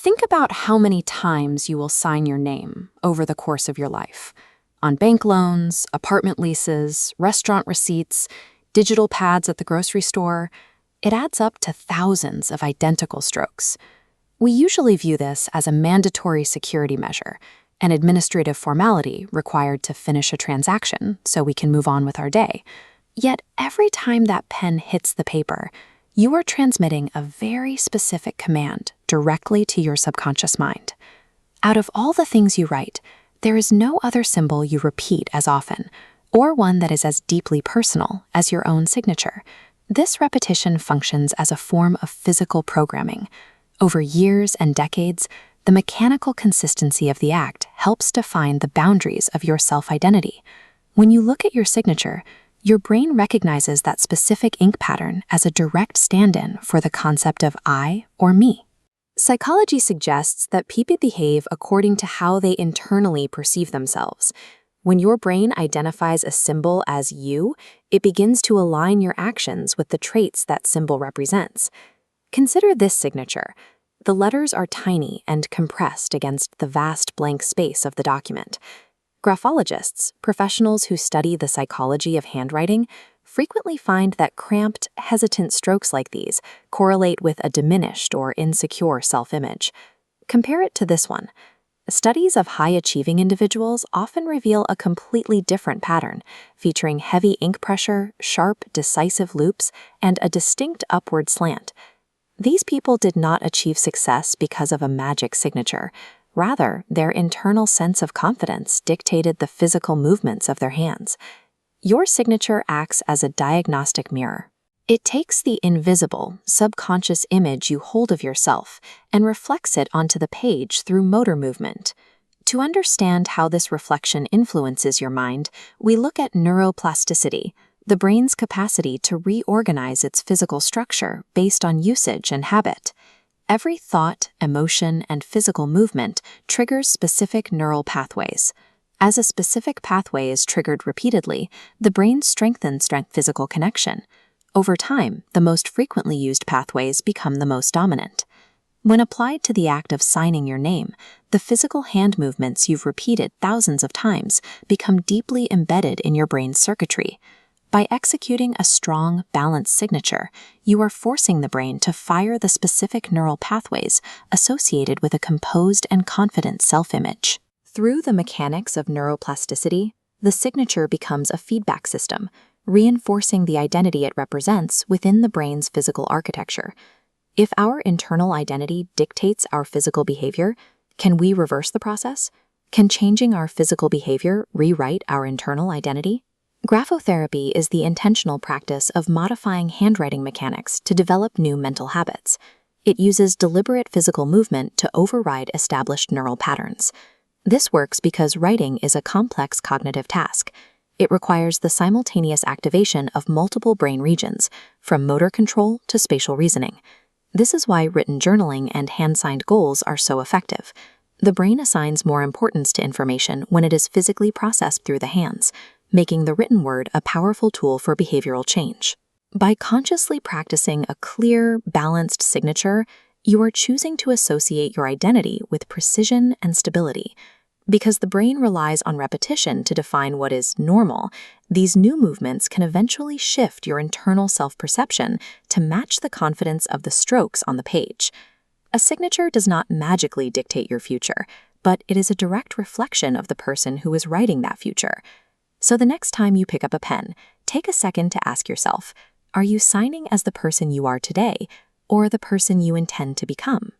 Think about how many times you will sign your name over the course of your life. On bank loans, apartment leases, restaurant receipts, digital pads at the grocery store. It adds up to thousands of identical strokes. We usually view this as a mandatory security measure, an administrative formality required to finish a transaction so we can move on with our day. Yet every time that pen hits the paper, you are transmitting a very specific command directly to your subconscious mind. Out of all the things you write, there is no other symbol you repeat as often, or one that is as deeply personal as your own signature. This repetition functions as a form of physical programming. Over years and decades, the mechanical consistency of the act helps define the boundaries of your self-identity. When you look at your signature, your brain recognizes that specific ink pattern as a direct stand-in for the concept of I or me. Psychology suggests that people behave according to how they internally perceive themselves. When your brain identifies a symbol as you, it begins to align your actions with the traits that symbol represents. Consider this signature. The letters are tiny and compressed against the vast blank space of the document. Graphologists, professionals who study the psychology of handwriting, frequently find that cramped, hesitant strokes like these correlate with a diminished or insecure self-image. Compare it to this one. Studies of high-achieving individuals often reveal a completely different pattern, featuring heavy ink pressure, sharp, decisive loops, and a distinct upward slant. These people did not achieve success because of a magic signature. Rather, their internal sense of confidence dictated the physical movements of their hands. Your signature acts as a diagnostic mirror. It takes the invisible, subconscious image you hold of yourself and reflects it onto the page through motor movement. To understand how this reflection influences your mind, we look at neuroplasticity, the brain's capacity to reorganize its physical structure based on usage and habit. Every thought, emotion, and physical movement triggers specific neural pathways. As a specific pathway is triggered repeatedly, the brain strengthens physical connection. Over time, the most frequently used pathways become the most dominant. When applied to the act of signing your name, the physical hand movements you've repeated thousands of times become deeply embedded in your brain's circuitry. By executing a strong, balanced signature, you are forcing the brain to fire the specific neural pathways associated with a composed and confident self-image. Through the mechanics of neuroplasticity, the signature becomes a feedback system, reinforcing the identity it represents within the brain's physical architecture. If our internal identity dictates our physical behavior, can we reverse the process? Can changing our physical behavior rewrite our internal identity? Graphotherapy is the intentional practice of modifying handwriting mechanics to develop new mental habits. It uses deliberate physical movement to override established neural patterns. This works because writing is a complex cognitive task. It requires the simultaneous activation of multiple brain regions, from motor control to spatial reasoning. This is why written journaling and hand-signed goals are so effective. The brain assigns more importance to information when it is physically processed through the hands, making the written word a powerful tool for behavioral change. By consciously practicing a clear, balanced signature, you are choosing to associate your identity with precision and stability. Because the brain relies on repetition to define what is normal, these new movements can eventually shift your internal self-perception to match the confidence of the strokes on the page. A signature does not magically dictate your future, but it is a direct reflection of the person who is writing that future. So the next time you pick up a pen, take a second to ask yourself, are you signing as the person you are today, or the person you intend to become?